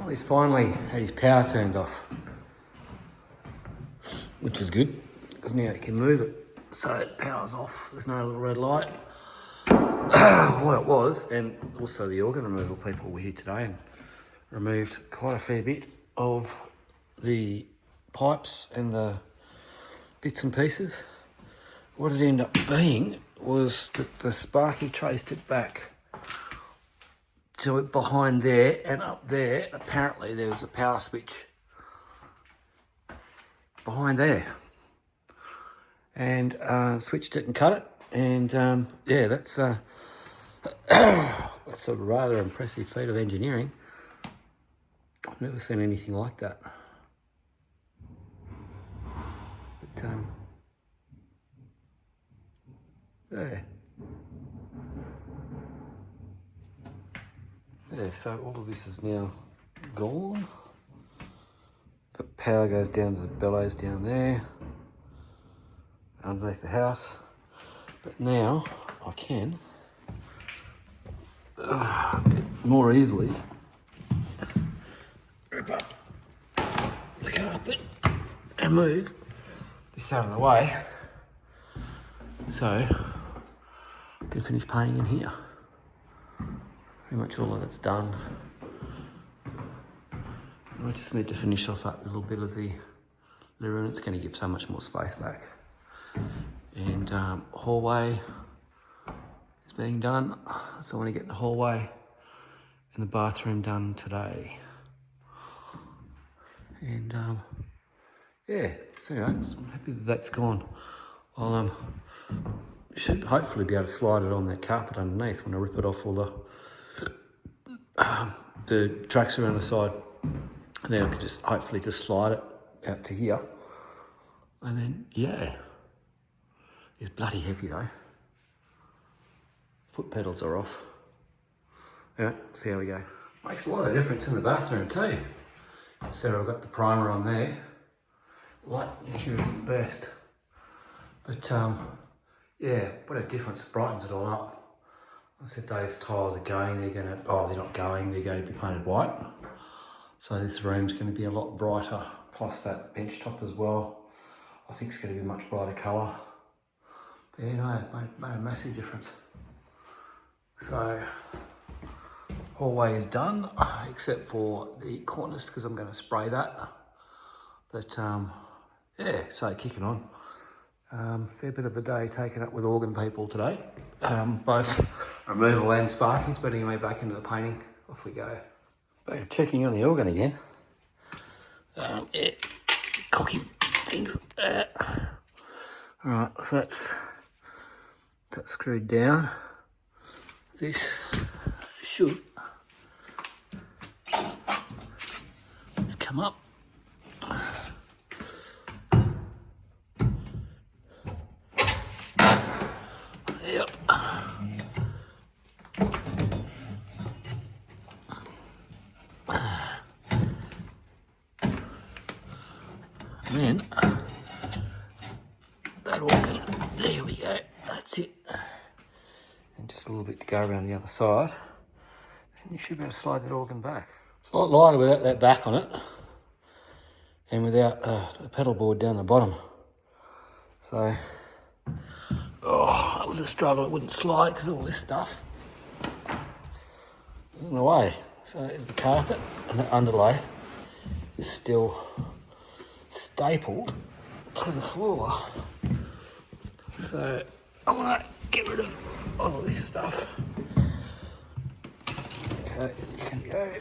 Well, he's finally had his power turned off, which is good, because now he can move it. So power's off, there's no little red light. What it was, and also the organ removal people were here today and removed quite a fair bit of the pipes and the bits and pieces. What it ended up being was that the Sparky traced it back to it behind there, and up there apparently there was a power switch behind there, and switched it and cut it, and yeah, that's that's a rather impressive feat of engineering. I've never seen anything like that. But yeah, so all of this is now gone. The power goes down to the bellows down there, underneath the house. But now I can more easily rip up the carpet and move this out of the way, so I can finish painting in here. Pretty much all of that's done. I just need to finish off that little bit of the living room. It's going to give so much more space back. And hallway is being done, so I want to get the hallway and the bathroom done today. And yeah, so anyways, I'm happy that that's gone. I'll should hopefully be able to slide it on that carpet underneath when I rip it off all the tracks around the side. And then I could just hopefully just slide it out to here. And then, yeah. It's bloody heavy though. Foot pedals are off. Yeah, see how we go. Makes a lot of difference in the bathroom too. So I've got the primer on there. Light in here isn't the best. But yeah, what a difference, it brightens it all up. I said those tiles are going, they're not going, they're going to be painted white. So this room's going to be a lot brighter, plus that bench top as well. I think it's going to be a much brighter colour. But yeah, no, it made a massive difference. So, hallway is done, except for the cornice, because I'm going to spray that. But yeah, so kicking on. Fair bit of the day taken up with organ people today. Both removal and Sparky's, but anyway, back into the painting. Off we go. Back to checking on the organ again. Yeah, cocky things. Alright, so that's screwed down. This should come up. Yep. And then that organ, there we go, that's it. And just a little bit to go around the other side. And you should be able to slide that organ back. It's a lot lighter without that back on it. And without the pedal board down the bottom. So, oh, that was a struggle. It wouldn't slide because of all this stuff in the way. So is the carpet, and the underlay is still stapled to the floor. So I want to get rid of all of this stuff. Okay, you can go.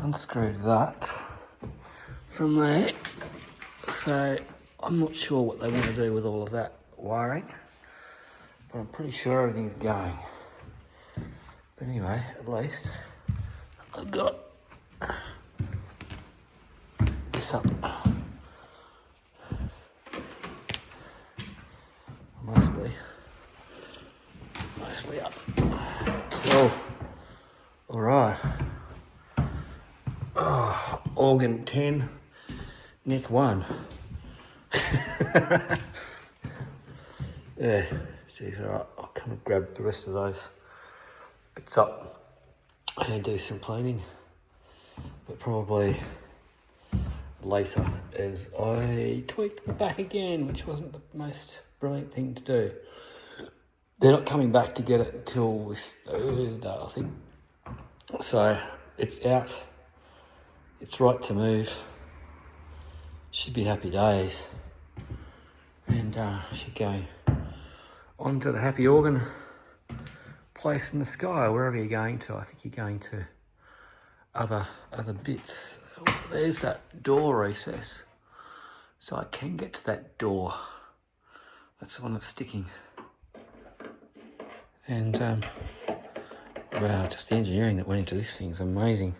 Unscrewed that from there. So I'm not sure what they want to do with all of that wiring, but I'm pretty sure everything's going. But anyway, at least I've got this up. Mostly up. Cool. All right. Oh, organ 10, neck 1. Yeah, geez, alright, I'll come and grab the rest of those bits up and do some cleaning. But probably later, as I tweaked my back again, which wasn't the most brilliant thing to do. They're not coming back to get it until this Thursday, I think. So it's out. It's right to move. Should be happy days. And should go on to the happy organ place in the sky, wherever you're going to. I think you're going to other bits. Oh, there's that door recess. So I can get to that door. That's the one that's sticking. And wow, just the engineering that went into this thing is amazing.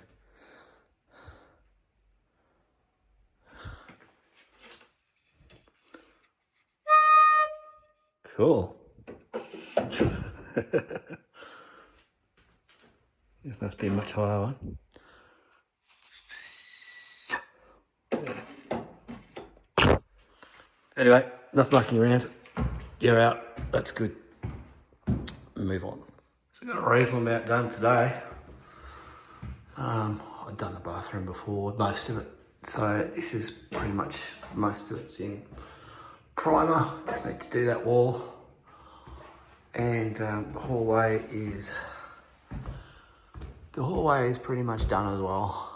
Cool. This must be a much higher one. Anyway, enough mucking around. You're out. That's good. Move on. So got a reasonable amount done today. I've done the bathroom before, most of it. So this is pretty much, most of it's in primer. Just need to do that wall. And the hallway is pretty much done as well.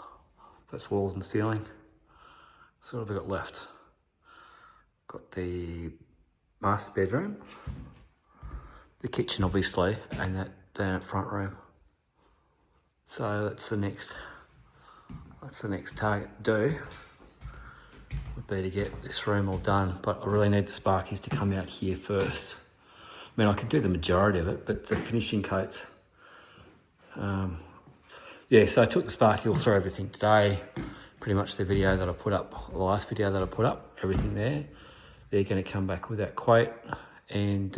That's walls and ceiling. So what have we got left? Got the master bedroom, the kitchen obviously, and that front room. So that's the next target to do, would be to get this room all done. But I really need the Sparkies to come out here first. I mean, I could do the majority of it, but the finishing coats. Yeah, so I took the Sparky all through everything today. Pretty much the video that I put up, the last video that I put up, everything there. They're going to come back with that quote, and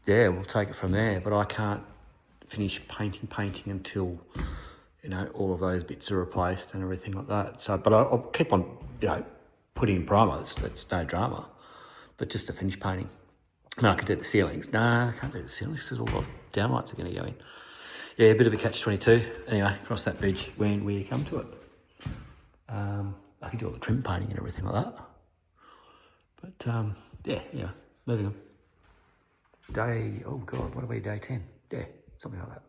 yeah, we'll take it from there. But I can't finish painting until, you know, all of those bits are replaced and everything like that. So, but I'll keep on, you know, putting in primer. It's no drama. But just to finish painting. I mean, I could do the ceilings. Nah, I can't do the ceilings. There's a lot of downlights are going to go in. Yeah, a bit of a catch-22. Anyway, cross that bridge when we come to it. I can do all the trim painting and everything like that. But yeah, moving on. Oh God, what are we, day 10? Yeah, something like that.